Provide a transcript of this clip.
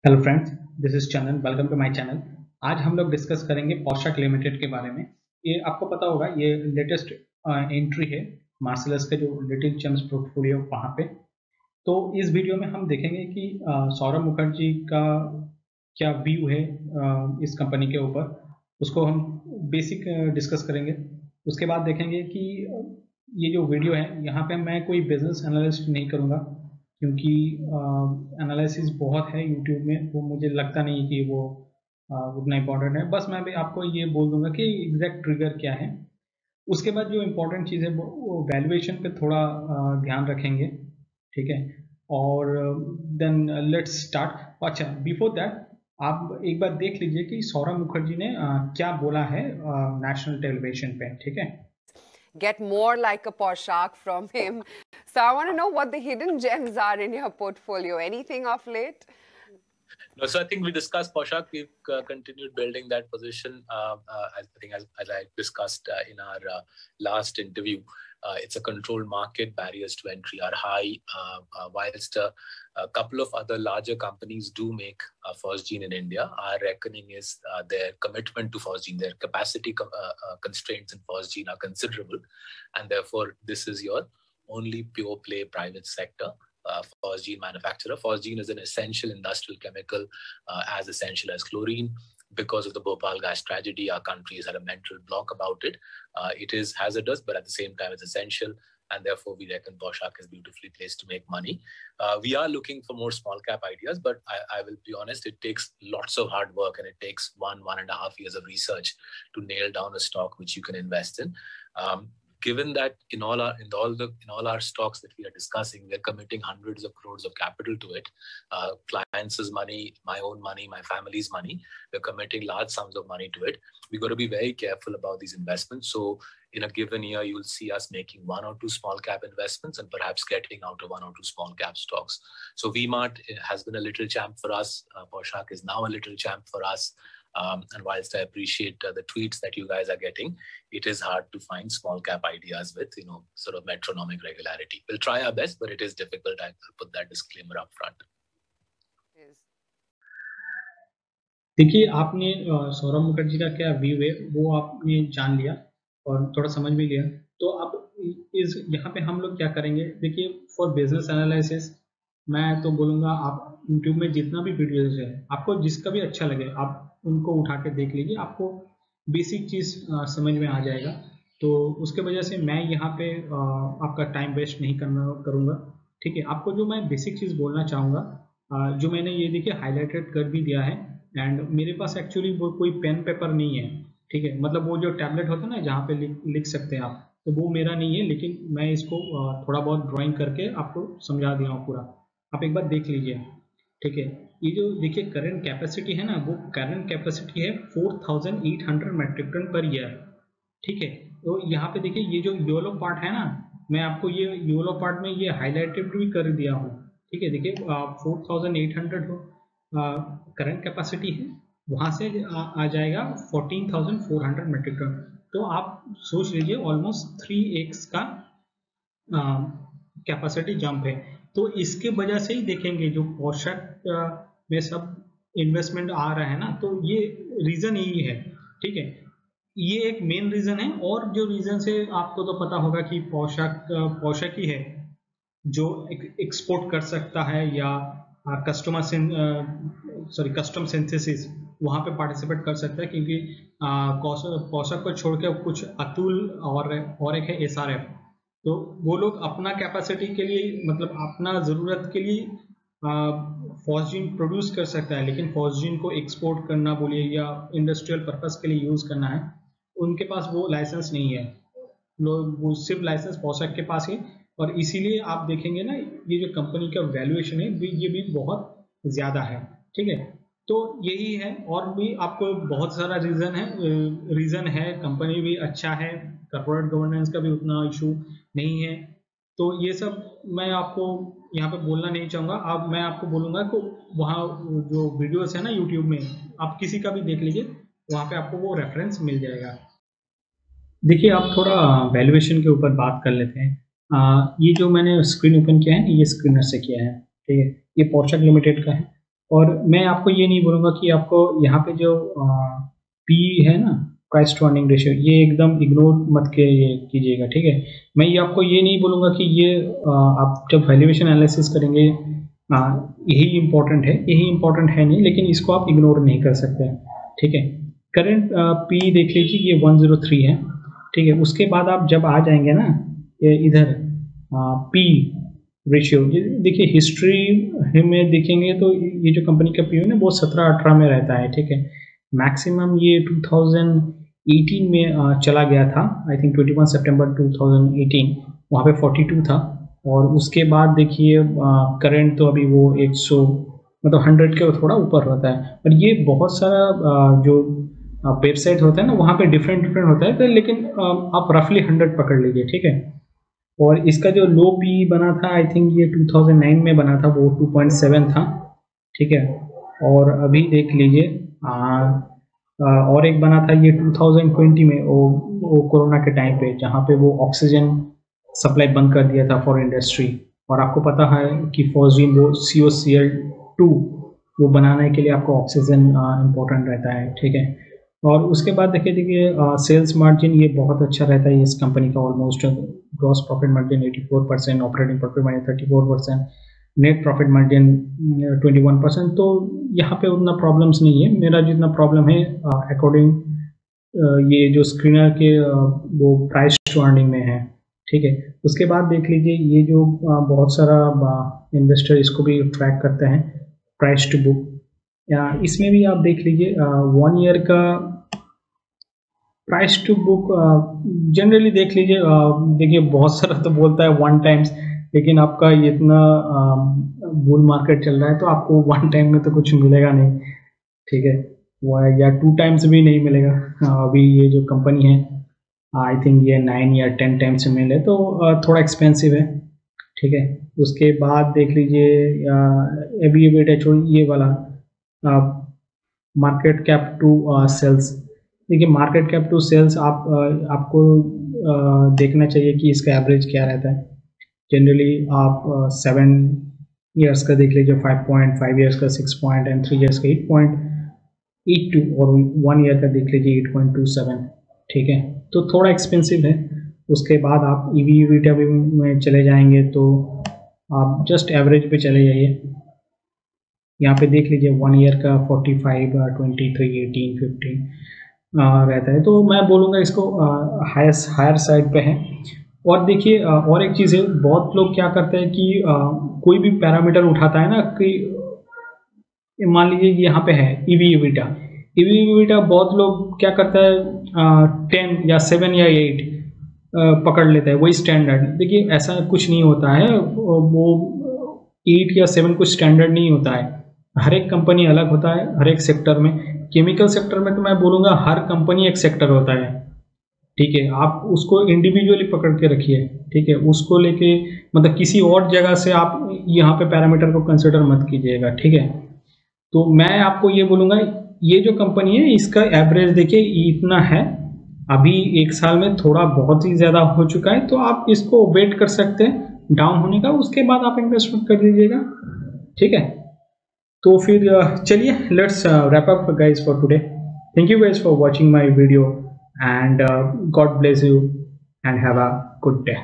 Hello friends, this is Chandan. Welcome to my channel. आज हम लोग डिस्कस करेंगे पोशाक लिमिटेड के बारे में। ये आपको पता होगा, ये लेटेस्ट एंट्री है मार्सलस के जो लिटिल चैम्प्स पोर्टफोलियो वहाँ पे। तो इस वीडियो में हम देखेंगे कि सौरभ मुखर्जी का क्या व्यू है इस कंपनी के ऊपर। उसको हम बेसिक डिस्कस करेंगे। उसके बाद देखेंगे कि ये जो वीडियो है यहाँ पे मैं कोई बिजनेस एनालिस्ट नहीं करूँगा, क्योंकि एनालिसिस बहुत है यूट्यूब में, वो मुझे लगता नहीं कि वो उतना इम्पोर्टेंट है। बस मैं भी आपको ये बोल दूंगा कि एग्जैक्ट ट्रिगर क्या है। उसके बाद जो इम्पोर्टेंट चीज़ है वो वैल्यूएशन पे थोड़ा ध्यान रखेंगे, ठीक है। और देन लेट्स स्टार्ट। अच्छा, बिफोर दैट आप एक बार देख लीजिए कि सौरभ मुखर्जी ने क्या बोला है नेशनल टेलीविजन पे, ठीक है। Get more like a Poshak from him. So I want to know what the hidden gems are in your portfolio. Anything of late? No, so I think we discussed Poshak. We've continued building that position. I think as I discussed in our last interview, it's a controlled market. Barriers to entry are high. Whilst a couple of other larger companies do make Phosgene in India, our reckoning is their commitment to Phosgene, their capacity constraints in Phosgene are considerable, and therefore this is your only pure play private sector Phosgene manufacturer. Phosgene is an essential industrial chemical, as essential as chlorine. Because of the Bhopal gas tragedy, our country has had a mental block about it. It is hazardous, but at the same time, it's essential. And therefore, we reckon Poshak is beautifully placed to make money. We are looking for more small cap ideas, but I will be honest, it takes lots of hard work and it takes 1.5 years of research to nail down a stock which you can invest in. Given that in all our stocks that we are discussing, we are committing hundreds of crores of capital to it, clients' money, my own money, my family's money, we're committing large sums of money to it. We've got to be very careful about these investments. So in a given year, you'll see us making 1 or 2 small cap investments and perhaps getting out of 1 or 2 small cap stocks. So VMart has been a little champ for us. Poshak is now a little champ for us. And whilst I appreciate the tweets that you guys are getting, it is hard to find small cap ideas with, sort of metronomic regularity. We'll try our best, but it is difficult. I'll put that disclaimer up front. देखिए, आपने सौरभ मुखर्जी का क्या view है वो आपने जान लिया और थोड़ा समझ भी लिया। तो अब इस यहाँ पे हम लोग क्या करेंगे, देखिए, फॉर बिजनेस एनालिसिस मैं तो बोलूँगा आप यूट्यूब में जितना भी वीडियोज है, आपको जिसका भी अच्छा लगे आप उनको उठा के देख लीजिए, आपको बेसिक चीज़ समझ में आ जाएगा। तो उसके वजह से मैं यहाँ पे आपका टाइम वेस्ट नहीं करूँगा, ठीक है। आपको जो मैं बेसिक चीज़ बोलना चाहूँगा, जो मैंने ये देखिए हाईलाइटेड कर भी दिया है, एंड मेरे पास एक्चुअली वो कोई पेन पेपर नहीं है, ठीक है। मतलब वो जो टैबलेट होता है ना जहाँ पे लिख सकते हैं आप, तो वो मेरा नहीं है, लेकिन मैं इसको थोड़ा बहुत ड्राइंग करके आपको समझा दिया हूँ पूरा। आप एक बार देख लीजिए, ठीक है। ये जो देखिए करंट कैपेसिटी है ना, वो करंट कैपेसिटी है 4800 मेट्रिक टन पर ईयर, ठीक है। तो यहाँ पे देखिए ये जो येलो पार्ट है ना, मैं आपको ये येलो पार्ट में ये हाईलाइटेड भी कर दिया हूँ, ठीक है। देखिए 4800 करंट कैपेसिटी है, वहाँ से आ जाएगा 14400 मेट्रिक टन। तो आप सोच लीजिए ऑलमोस्ट 3x का कैपेसिटी जंप है। तो इसके वजह से ही देखेंगे जो पोशाक में सब इन्वेस्टमेंट आ रहा है ना, तो ये रीजन यही है, ठीक है। ये एक मेन रीजन है, और जो रीजन से आपको तो पता होगा कि पोशाक ही है जो एक्सपोर्ट कर सकता है या कस्टम सिंथेसिस वहाँ पे पार्टिसिपेट कर सकता है, क्योंकि पोशाक को छोड़ के कुछ अतुल और एक है SRF। तो वो लोग अपना कैपेसिटी के लिए, मतलब अपना ज़रूरत के लिए फॉस्जीन प्रोड्यूस कर सकता है, लेकिन फॉस्जीन को एक्सपोर्ट करना बोलिए या इंडस्ट्रियल पर्पस के लिए यूज़ करना है, उनके पास वो लाइसेंस नहीं है। वो सिर्फ लाइसेंस पोशाक के पास है, और इसीलिए आप देखेंगे ना ये जो कंपनी का वैल्यूएशन है ये भी बहुत ज़्यादा है, ठीक है। तो यही है, और भी आपको बहुत सारा रीज़न है। कंपनी भी अच्छा है, कॉर्पोरेट गवर्नेंस का भी उतना इशू नहीं है। तो ये सब मैं आपको यहाँ पे बोलना नहीं चाहूँगा। अब मैं आपको बोलूँगा कि वहाँ जो वीडियोस है ना यूट्यूब में, आप किसी का भी देख लीजिए, वहाँ पे आपको वो रेफरेंस मिल जाएगा। देखिए, आप थोड़ा वैल्यूएशन के ऊपर बात कर लेते हैं। ये जो मैंने स्क्रीन ओपन किया है, ये स्क्रीनर से किया है, ठीक है। ये पोशाक लिमिटेड का है। और मैं आपको ये नहीं बोलूँगा कि आपको यहाँ पे जो पी है ना, प्राइस टू अर्निंग रेशियो, ये एकदम इग्नोर मत के ये कीजिएगा, ठीक है। मैं ये आपको ये नहीं बोलूँगा कि ये आप जब वैल्यूएशन एनालिसिस करेंगे यही इम्पोर्टेंट है, यही इम्पोर्टेंट है नहीं, लेकिन इसको आप इग्नोर नहीं कर सकते, ठीक है। करंट पी देख लीजिए, ये 103 है, ठीक है। उसके बाद आप जब आ जाएंगे ना इधर पी रेशियो, देखिए हिस्ट्री में देखेंगे तो ये जो कंपनी का पी है ना वो 17-18 में रहता है, ठीक है। मैक्सिमम ये 2018 में चला गया था, आई थिंक 21 सितंबर 2018, वहाँ पे 42 था। और उसके बाद देखिए करंट तो अभी वो 100 मतलब 100 के थोड़ा ऊपर रहता है। और ये बहुत सारा जो वेबसाइट होता है ना वहाँ पे डिफरेंट होता है, तो लेकिन आप रफली 100 पकड़ लीजिए, ठीक है। और इसका जो लो पी बना था, आई थिंक ये 2009 में बना था, वो 2.7 था, ठीक है। और अभी देख लीजिए और एक बना था ये 2020 में, वो कोरोना के टाइम पे, जहाँ पे वो ऑक्सीजन सप्लाई बंद कर दिया था फॉर इंडस्ट्री। और आपको पता है कि फॉस्जीन वो COCl2 वो बनाने के लिए आपको ऑक्सीजन इम्पोर्टेंट रहता है, ठीक है। और उसके बाद देखिए सेल्स मार्जिन ये बहुत अच्छा रहता है इस कंपनी का, almost gross profit margin 84%, operating profit margin 34%, net profit margin 21%। तो यहाँ पे उतना प्रॉब्लम्स नहीं है। मेरा जितना प्रॉब्लम है अकॉर्डिंग ये जो स्क्रीनर के वो प्राइस टू अर्निंग में है, ठीक है। उसके बाद देख लीजिए ये जो बहुत सारा इन्वेस्टर इसको भी ट्रैक करते हैं, प्राइस टू बुक, इसमें भी आप देख लीजिए 1 ईयर का प्राइस टू बुक जनरली देख लीजिए। देखिए बहुत सारा तो बोलता है 1 टाइम्स, लेकिन आपका इतना बुल मार्केट चल रहा है तो आपको 1 टाइम में तो कुछ मिलेगा नहीं, ठीक है, या 2 टाइम्स भी नहीं मिलेगा। अभी ये जो कंपनी है आई थिंक ये 9 या 10 टाइम्स में मिले, तो थोड़ा एक्सपेंसिव है, ठीक है। उसके बाद देख लीजिए अभी ये वाला मार्केट कैप टू सेल्स। देखिए मार्केट कैप टू सेल्स आपको देखना चाहिए कि इसका एवरेज क्या रहता है। जनरली आप 7 ईयर्स का देख लीजिए 5.5 ईयर्स का 6 एंड 3 ईयर्स का 8.82 और 1 ईयर का देख लीजिए 8.27, ठीक है। तो थोड़ा एक्सपेंसिव है। उसके बाद आप EV/EBITDA में चले जाएंगे तो आप जस्ट एवरेज पे चले जाइए। यहाँ पे देख लीजिए 1 ईयर का 45, 23, 18, 15 रहता है। तो मैं बोलूँगा इसको हायर साइड पे है। और देखिए और एक चीज़ है, बहुत लोग क्या करते हैं कि कोई भी पैरामीटर उठाता है ना, कि मान लीजिए कि यहाँ पे है EV/EBITDA, बहुत लोग क्या करता है 10 या 7 या 8 पकड़ लेता है, वही स्टैंडर्ड। देखिए ऐसा कुछ नहीं होता है, वो 8 या 7 कुछ स्टैंडर्ड नहीं होता है। हर एक कंपनी अलग होता है, हर एक सेक्टर में। केमिकल सेक्टर में तो मैं बोलूँगा हर कंपनी एक सेक्टर होता है, ठीक है। आप उसको इंडिविजुअली पकड़ के रखिए, ठीक है। उसको लेके मतलब किसी और जगह से आप यहाँ पे पैरामीटर को कंसिडर मत कीजिएगा, ठीक है। तो मैं आपको ये बोलूँगा ये जो कंपनी है इसका एवरेज देखिए इतना है, अभी 1 साल में थोड़ा बहुत ही ज़्यादा हो चुका है, तो आप इसको वेट कर सकते हैं डाउन होने का, उसके बाद आप इन्वेस्टमेंट कर दीजिएगा, ठीक है। तो फिर चलिए let's wrap up guys for today. Thank you guys for watching my video and God bless you and have a good day.